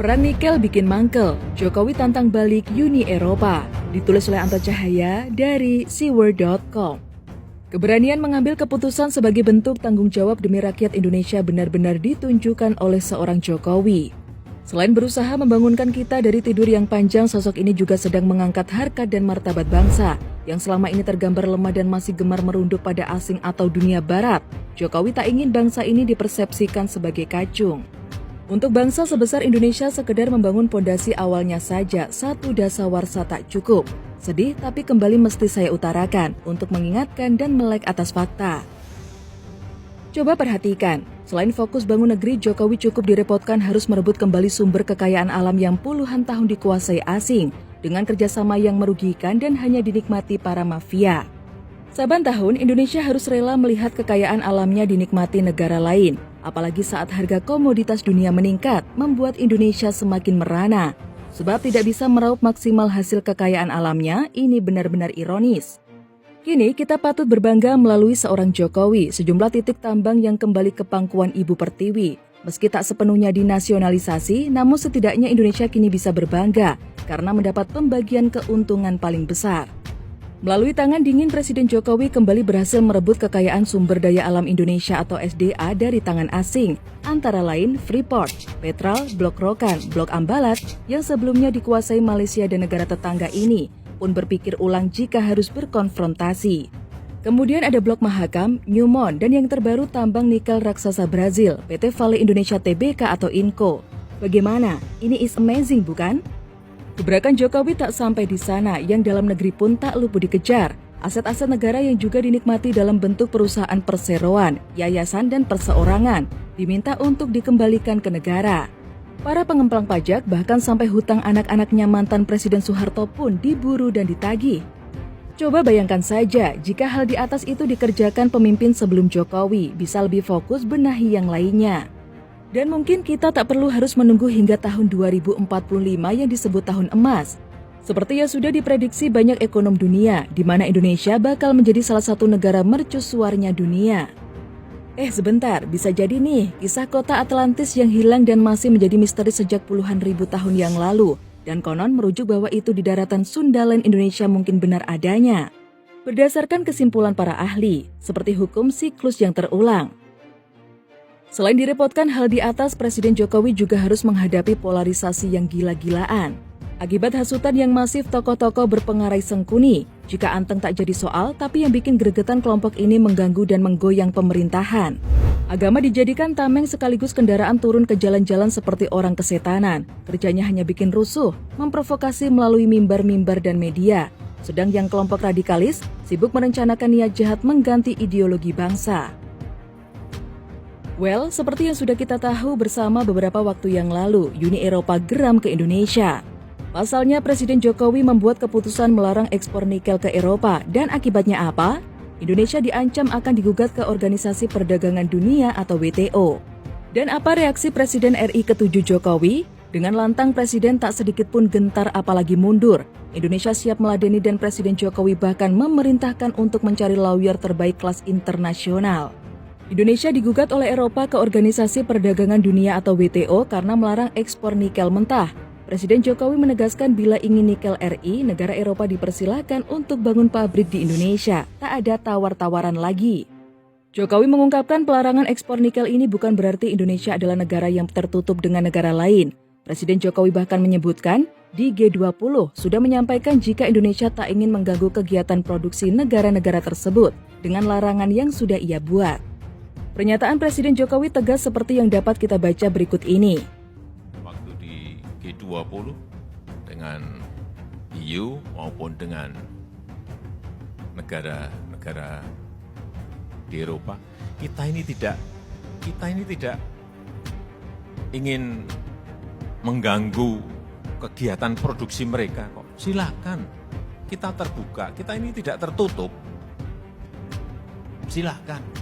Perang nikel bikin mangkel, Jokowi tantang balik Uni Eropa. Ditulis oleh Anto Cahaya dari Seaworld.com. Keberanian mengambil keputusan sebagai bentuk tanggung jawab demi rakyat Indonesia benar-benar ditunjukkan oleh seorang Jokowi. Selain berusaha membangunkan kita dari tidur yang panjang, sosok ini juga sedang mengangkat harkat dan martabat bangsa yang selama ini tergambar lemah dan masih gemar merunduk pada asing atau dunia barat. Jokowi tak ingin bangsa ini dipersepsikan sebagai kacung. Untuk bangsa sebesar Indonesia, sekedar membangun pondasi awalnya saja satu dasawarsa tak cukup. Sedih tapi kembali mesti saya utarakan untuk mengingatkan dan melek atas fakta. Coba perhatikan, selain fokus bangun negeri, Jokowi cukup direpotkan harus merebut kembali sumber kekayaan alam yang puluhan tahun dikuasai asing dengan kerjasama yang merugikan dan hanya dinikmati para mafia. Saban tahun, Indonesia harus rela melihat kekayaan alamnya dinikmati negara lain. Apalagi saat harga komoditas dunia meningkat, membuat Indonesia semakin merana. Sebab tidak bisa meraup maksimal hasil kekayaan alamnya, ini benar-benar ironis. Kini kita patut berbangga melalui seorang Jokowi, sejumlah titik tambang yang kembali ke pangkuan Ibu Pertiwi. Meski tak sepenuhnya dinasionalisasi, namun setidaknya Indonesia kini bisa berbangga karena mendapat pembagian keuntungan paling besar. Melalui tangan dingin, Presiden Jokowi kembali berhasil merebut kekayaan sumber daya alam Indonesia atau SDA dari tangan asing, antara lain Freeport, Petral, Blok Rokan, Blok Ambalat yang sebelumnya dikuasai Malaysia dan negara tetangga ini pun berpikir ulang jika harus berkonfrontasi. Kemudian ada Blok Mahakam, Newmont, dan yang terbaru tambang nikel raksasa Brazil, PT Vale Indonesia Tbk atau Inco. Bagaimana? Ini is amazing, bukan? Gebrakan Jokowi tak sampai di sana, yang dalam negeri pun tak luput dikejar. Aset-aset negara yang juga dinikmati dalam bentuk perusahaan perseroan, yayasan, dan perseorangan diminta untuk dikembalikan ke negara. Para pengemplang pajak bahkan sampai hutang anak-anaknya mantan Presiden Soeharto pun diburu dan ditagih. Coba bayangkan saja jika hal di atas itu dikerjakan pemimpin sebelum Jokowi, bisa lebih fokus benahi yang lainnya. Dan mungkin kita tak perlu harus menunggu hingga tahun 2045 yang disebut tahun emas. Seperti yang sudah diprediksi banyak ekonom dunia, di mana Indonesia bakal menjadi salah satu negara mercusuarnya dunia. Sebentar, bisa jadi nih kisah kota Atlantis yang hilang dan masih menjadi misteri sejak puluhan ribu tahun yang lalu. Dan konon merujuk bahwa itu di daratan Sundaland Indonesia mungkin benar adanya. Berdasarkan kesimpulan para ahli, seperti hukum siklus yang terulang. Selain direpotkan hal di atas, Presiden Jokowi juga harus menghadapi polarisasi yang gila-gilaan. Akibat hasutan yang masif, tokoh-tokoh berpengarai sengkuni. Jika anteng tak jadi soal, tapi yang bikin gregetan kelompok ini mengganggu dan menggoyang pemerintahan. Agama dijadikan tameng sekaligus kendaraan turun ke jalan-jalan seperti orang kesetanan. Kerjanya hanya bikin rusuh, memprovokasi melalui mimbar-mimbar dan media. Sedang yang kelompok radikalis sibuk merencanakan niat jahat mengganti ideologi bangsa. Well, seperti yang sudah kita tahu bersama beberapa waktu yang lalu, Uni Eropa geram ke Indonesia. Pasalnya, Presiden Jokowi membuat keputusan melarang ekspor nikel ke Eropa, dan akibatnya apa? Indonesia diancam akan digugat ke Organisasi Perdagangan Dunia atau WTO. Dan apa reaksi Presiden RI ke-7 Jokowi? Dengan lantang, Presiden tak sedikit pun gentar apalagi mundur. Indonesia siap meladeni dan Presiden Jokowi bahkan memerintahkan untuk mencari lawyer terbaik kelas internasional. Indonesia digugat oleh Eropa ke Organisasi Perdagangan Dunia atau WTO karena melarang ekspor nikel mentah. Presiden Jokowi menegaskan bila ingin nikel RI, negara Eropa dipersilakan untuk bangun pabrik di Indonesia. Tak ada tawar-tawaran lagi. Jokowi mengungkapkan pelarangan ekspor nikel ini bukan berarti Indonesia adalah negara yang tertutup dengan negara lain. Presiden Jokowi bahkan menyebutkan di G20 sudah menyampaikan jika Indonesia tak ingin mengganggu kegiatan produksi negara-negara tersebut dengan larangan yang sudah ia buat. Pernyataan Presiden Jokowi tegas seperti yang dapat kita baca berikut ini. Waktu di G20 dengan EU maupun dengan negara-negara di Eropa, kita ini tidak ingin mengganggu kegiatan produksi mereka kok. Silakan, kita terbuka, kita ini tidak tertutup. Silakan.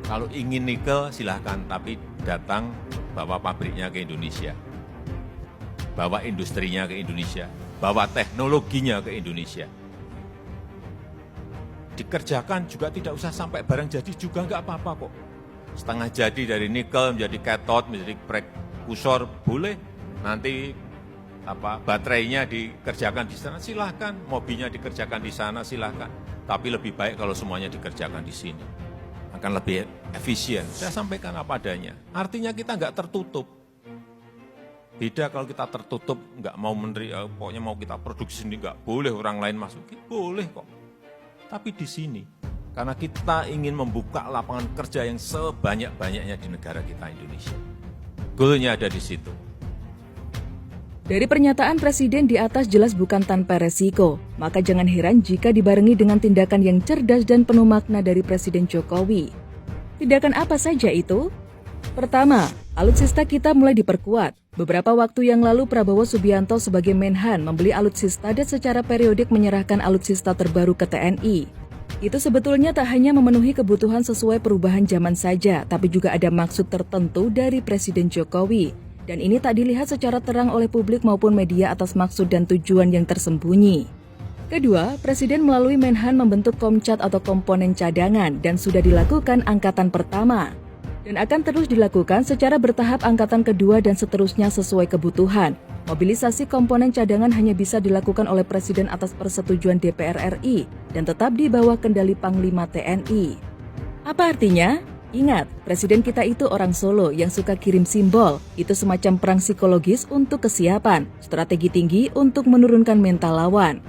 Kalau ingin nikel silahkan, tapi datang bawa pabriknya ke Indonesia, bawa industrinya ke Indonesia, bawa teknologinya ke Indonesia. Dikerjakan juga tidak usah sampai barang jadi juga nggak apa-apa kok. Setengah jadi dari nikel menjadi cathode, menjadi kusor boleh, nanti baterainya dikerjakan di sana, silahkan, mobilnya dikerjakan di sana, silahkan. Tapi lebih baik kalau semuanya dikerjakan di sini. Akan lebih efisien. Saya sampaikan apa adanya. Artinya kita nggak tertutup. Beda kalau kita tertutup, nggak mau pokoknya mau kita produksi sendiri, nggak boleh orang lain masuk. Boleh kok. Tapi di sini, karena kita ingin membuka lapangan kerja yang sebanyak-banyaknya di negara kita Indonesia. Goalnya ada di situ. Dari pernyataan Presiden di atas jelas bukan tanpa resiko, maka jangan heran jika dibarengi dengan tindakan yang cerdas dan penuh makna dari Presiden Jokowi. Tindakan apa saja itu? Pertama, alutsista kita mulai diperkuat. Beberapa waktu yang lalu Prabowo Subianto sebagai Menhan membeli alutsista dan secara periodik menyerahkan alutsista terbaru ke TNI. Itu sebetulnya tak hanya memenuhi kebutuhan sesuai perubahan zaman saja, tapi juga ada maksud tertentu dari Presiden Jokowi. Dan ini tak dilihat secara terang oleh publik maupun media atas maksud dan tujuan yang tersembunyi. Kedua, Presiden melalui Menhan membentuk Komcat atau komponen cadangan dan sudah dilakukan angkatan pertama. Dan akan terus dilakukan secara bertahap angkatan kedua dan seterusnya sesuai kebutuhan. Mobilisasi komponen cadangan hanya bisa dilakukan oleh Presiden atas persetujuan DPR RI dan tetap di bawah kendali Panglima TNI. Apa artinya? Ingat, Presiden kita itu orang Solo yang suka kirim simbol. Itu semacam perang psikologis untuk kesiapan, strategi tinggi untuk menurunkan mental lawan.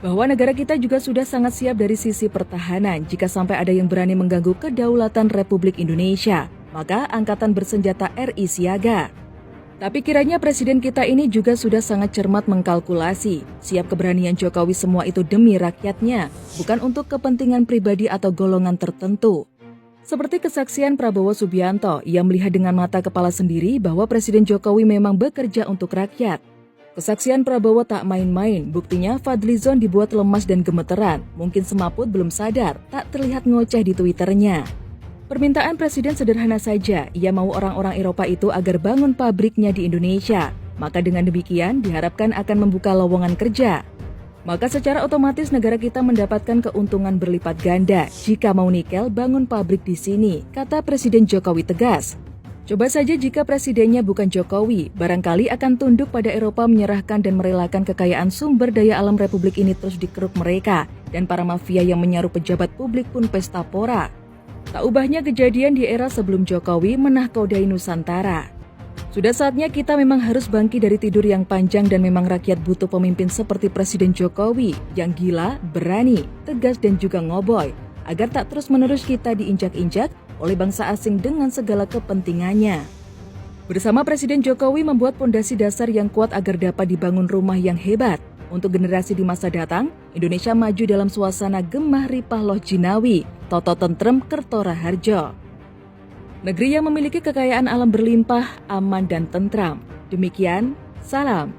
Bahwa negara kita juga sudah sangat siap dari sisi pertahanan jika sampai ada yang berani mengganggu kedaulatan Republik Indonesia, maka Angkatan Bersenjata RI siaga. Tapi kiranya Presiden kita ini juga sudah sangat cermat mengkalkulasi, siap keberanian Jokowi semua itu demi rakyatnya, bukan untuk kepentingan pribadi atau golongan tertentu. Seperti kesaksian Prabowo Subianto, ia melihat dengan mata kepala sendiri bahwa Presiden Jokowi memang bekerja untuk rakyat. Kesaksian Prabowo tak main-main, buktinya Fadlizon dibuat lemas dan gemeteran, mungkin semaput belum sadar, tak terlihat ngoceh di Twitternya. Permintaan Presiden sederhana saja, ia mau orang-orang Eropa itu agar bangun pabriknya di Indonesia, maka dengan demikian diharapkan akan membuka lowongan kerja. Maka secara otomatis negara kita mendapatkan keuntungan berlipat ganda jika mau nikel bangun pabrik di sini, kata Presiden Jokowi tegas. Coba saja jika presidennya bukan Jokowi, barangkali akan tunduk pada Eropa menyerahkan dan merelakan kekayaan sumber daya alam Republik ini terus dikeruk mereka, dan para mafia yang menyaruh pejabat publik pun pesta pora. Tak ubahnya kejadian di era sebelum Jokowi menahkodai Nusantara. Sudah saatnya kita memang harus bangkit dari tidur yang panjang dan memang rakyat butuh pemimpin seperti Presiden Jokowi yang gila, berani, tegas dan juga ngoboy agar tak terus-menerus kita diinjak-injak oleh bangsa asing dengan segala kepentingannya. Bersama Presiden Jokowi membuat pondasi dasar yang kuat agar dapat dibangun rumah yang hebat. Untuk generasi di masa datang, Indonesia maju dalam suasana gemah ripah loh jinawi, toto tentrem kertora harjo. Negeri yang memiliki kekayaan alam berlimpah, aman dan tentram. Demikian, salam.